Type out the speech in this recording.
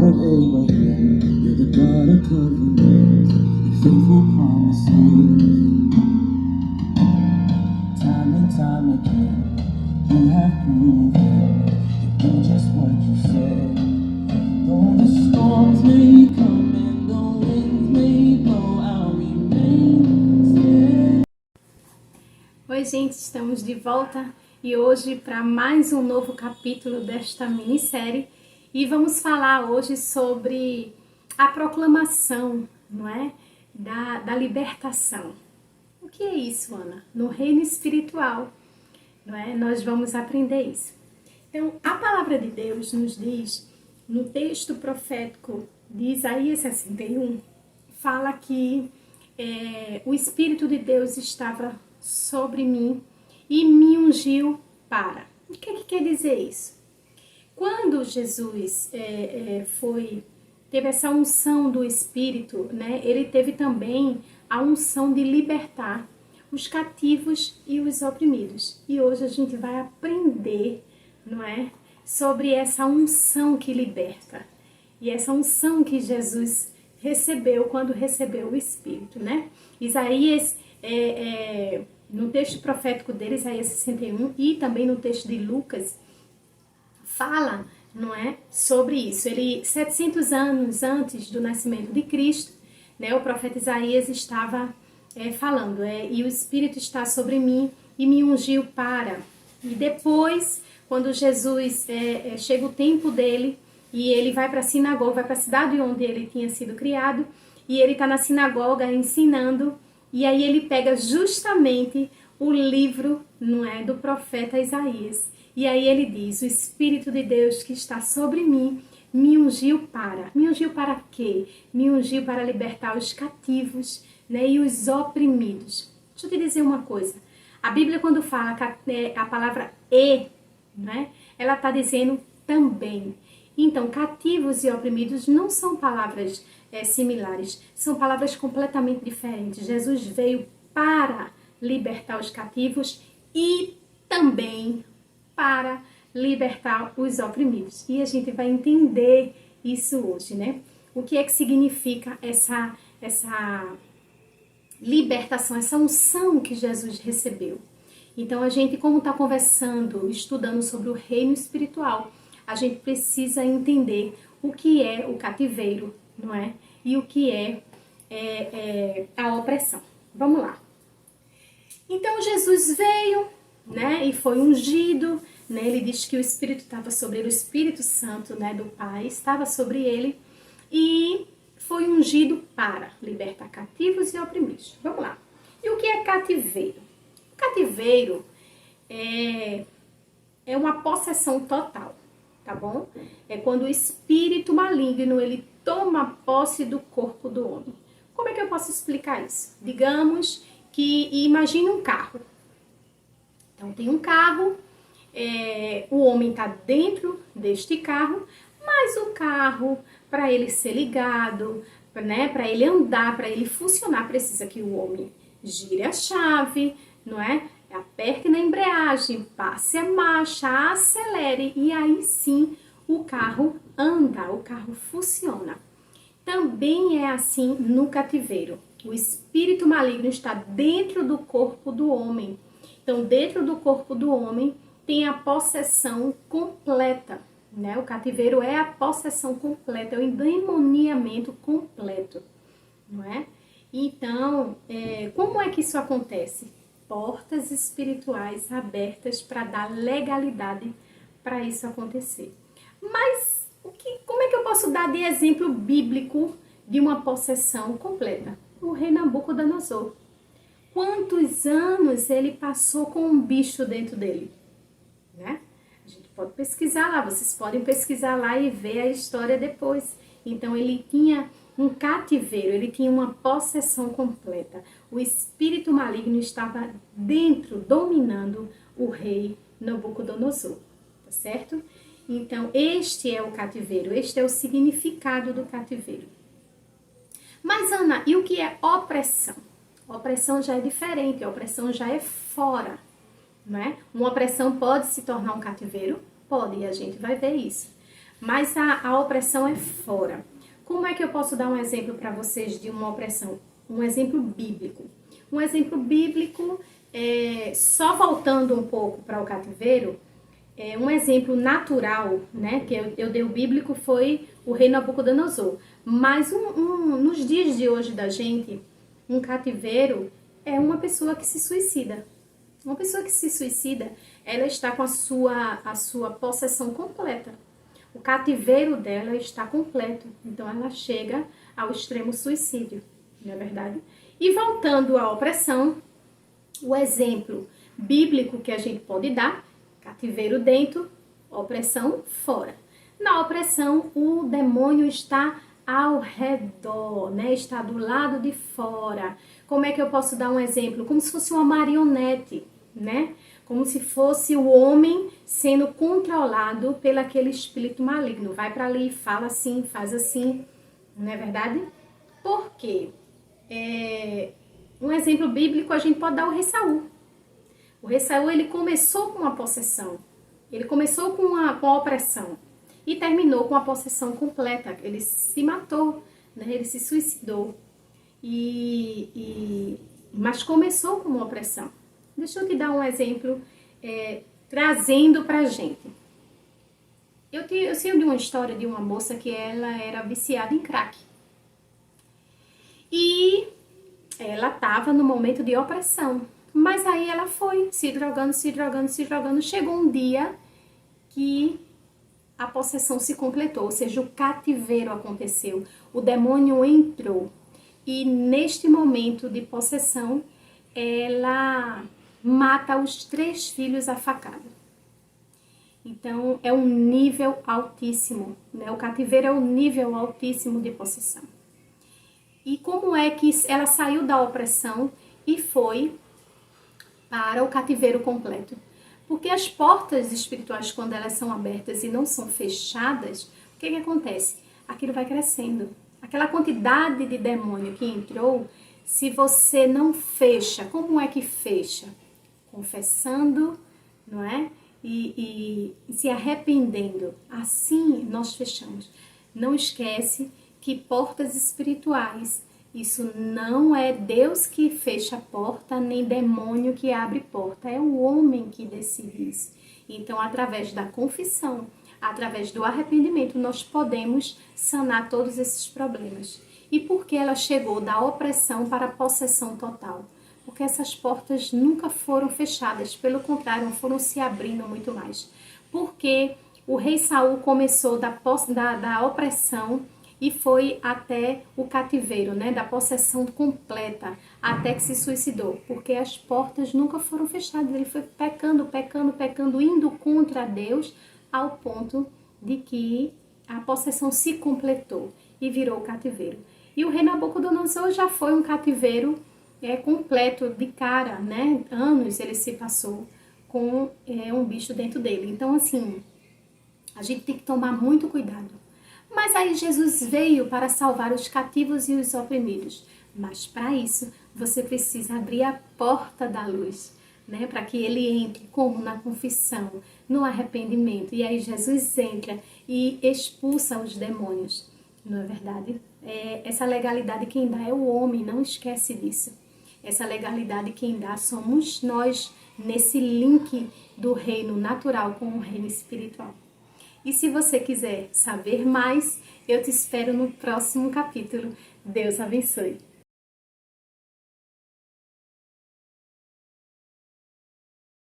of Abraham, you're the God of covenants and faithful promises. Time and time again, you have proven to do just what you said. Though the storms may come and the winds may blow, I'll remain steady. Oi gente, estamos de volta e hoje para mais um novo capítulo desta minissérie e vamos falar hoje sobre a proclamação, não é? Da libertação. O que é isso, Ana? No reino espiritual, não é? Nós vamos aprender isso. Então, a palavra de Deus nos diz, no texto profético de Isaías 61, fala que o Espírito de Deus estava sobre mim e me ungiu para. O que quer dizer isso? Quando Jesus teve essa unção do Espírito, né, ele teve também a unção de libertar os cativos e os oprimidos. E hoje a gente vai aprender, não é, sobre essa unção que liberta. E essa unção que Jesus recebeu quando recebeu o Espírito, né? Isaías, no texto profético dele, Isaías 61, e também no texto de Lucas, fala, não é, sobre isso. 700 anos antes do nascimento de Cristo, né, o profeta Isaías estava falando, e o Espírito está sobre mim e me ungiu para. E depois, quando Jesus, chega o tempo dele, e ele vai para a sinagoga, vai para a cidade onde ele tinha sido criado, e ele está na sinagoga ensinando, e aí ele pega justamente o livro, não é, do profeta Isaías. E aí ele diz, o Espírito de Deus que está sobre mim, me ungiu para. Me ungiu para quê? Me ungiu para libertar os cativos, né, e os oprimidos. Deixa eu te dizer uma coisa. A Bíblia, quando fala a palavra né, ela está dizendo também. Então, cativos e oprimidos não são palavras similares, são palavras completamente diferentes. Jesus veio para libertar os cativos e também para libertar os oprimidos. E a gente vai entender isso hoje, né? O que é que significa essa libertação, essa unção que Jesus recebeu. Então, a gente, como está conversando, estudando sobre o reino espiritual, a gente precisa entender o que é o cativeiro, não é? E o que é a opressão. Vamos lá. Então, Jesus veio, né, e foi ungido, né? Ele diz que o Espírito estava sobre ele, o Espírito Santo, né, do Pai estava sobre ele e foi ungido para libertar cativos e oprimidos. Vamos lá. E o que é cativeiro? Cativeiro é uma possessão total, tá bom? É quando o espírito maligno, ele toma posse do corpo do homem. Como é que eu posso explicar isso? Digamos que, imagine um carro. Então, tem um carro, o homem está dentro deste carro, mas o carro, para ele ser ligado, né, para ele andar, para ele funcionar, precisa que o homem gire a chave, não é? Aperte na embreagem, passe a marcha, acelere e aí sim o carro anda, o carro funciona. Também é assim no cativeiro. O espírito maligno está dentro do corpo do homem. Então, dentro do corpo do homem tem a possessão completa, né? O cativeiro é a possessão completa, é o endemoniamento completo, não é? Então, como é que isso acontece? Portas espirituais abertas para dar legalidade para isso acontecer. Mas como é que eu posso dar de exemplo bíblico de uma possessão completa? O rei Nabucodonosor. Quantos anos ele passou com um bicho dentro dele? Né? A gente pode pesquisar lá, vocês podem pesquisar lá e ver a história depois. Então ele tinha um cativeiro, ele tinha uma possessão completa. O espírito maligno estava dentro, dominando o rei Nabucodonosor, tá certo? Então, este é o cativeiro, este é o significado do cativeiro. Mas, Ana, e o que é opressão? Opressão já é diferente, a opressão já é fora, não é? Uma opressão pode se tornar um cativeiro? Pode, e a gente vai ver isso. mas a opressão é fora. Como é que eu posso dar um exemplo para vocês de uma opressão? Um exemplo bíblico. Um exemplo bíblico, só voltando um pouco para o cativeiro, um exemplo natural, né, que eu dei o bíblico foi o rei Nabucodonosor. Mas nos dias de hoje da gente, um cativeiro é uma pessoa que se suicida. Uma pessoa que se suicida, ela está com a sua possessão completa. O cativeiro dela está completo. Então ela chega ao extremo suicídio, não é verdade? E voltando à opressão, o exemplo bíblico que a gente pode dar: cativeiro dentro, opressão fora. Na opressão, o demônio está ao redor, né? Está do lado de fora. Como é que eu posso dar um exemplo? Como se fosse uma marionete, né? Como se fosse o homem sendo controlado pelo aquele espírito maligno. Vai para ali, fala assim, faz assim, não é verdade? Por quê? Um exemplo bíblico a gente pode dar o rei Saul. O rei Saul, ele começou com uma possessão, ele começou com a opressão e terminou com a possessão completa. Ele se matou, né? Ele se suicidou, mas começou com uma opressão. Deixa eu te dar um exemplo, trazendo pra gente. Eu sei de uma história de uma moça que ela era viciada em crack. E ela estava no momento de opressão. Mas aí ela foi se drogando. Chegou um dia que a possessão se completou, ou seja, o cativeiro aconteceu. O demônio entrou. E neste momento de possessão, ela mata os 3 filhos a facada. Então, é um nível altíssimo, né? O cativeiro é um nível altíssimo de possessão. E como é que ela saiu da opressão e foi para o cativeiro completo? Porque as portas espirituais, quando elas são abertas e não são fechadas, o que acontece? Aquilo vai crescendo. Aquela quantidade de demônio que entrou, se você não fecha, como é que fecha? Confessando, não é? E se arrependendo. Assim nós fechamos. Não esquece que portas espirituais, isso não é Deus que fecha a porta, nem demônio que abre porta, é o homem que decide isso. Então, através da confissão, através do arrependimento, nós podemos sanar todos esses problemas. E por que ela chegou da opressão para a possessão total? Porque essas portas nunca foram fechadas, pelo contrário, foram se abrindo muito mais. Porque o rei Saul começou da opressão e foi até o cativeiro, né, da possessão completa, até que se suicidou, porque as portas nunca foram fechadas. Ele foi pecando, indo contra Deus, ao ponto de que a possessão se completou e virou cativeiro. E o rei Nabucodonosor já foi um cativeiro completo de cara, né? Anos ele se passou com um bicho dentro dele. Então, assim, a gente tem que tomar muito cuidado. Mas aí Jesus veio para salvar os cativos e os oprimidos. Mas para isso, você precisa abrir a porta da luz, né? Para que ele entre, como na confissão, no arrependimento. E aí Jesus entra e expulsa os demônios. Não é verdade? Essa legalidade quem dá é o homem, não esquece disso. Essa legalidade quem dá somos nós, nesse link do reino natural com o reino espiritual. E se você quiser saber mais, eu te espero no próximo capítulo. Deus abençoe.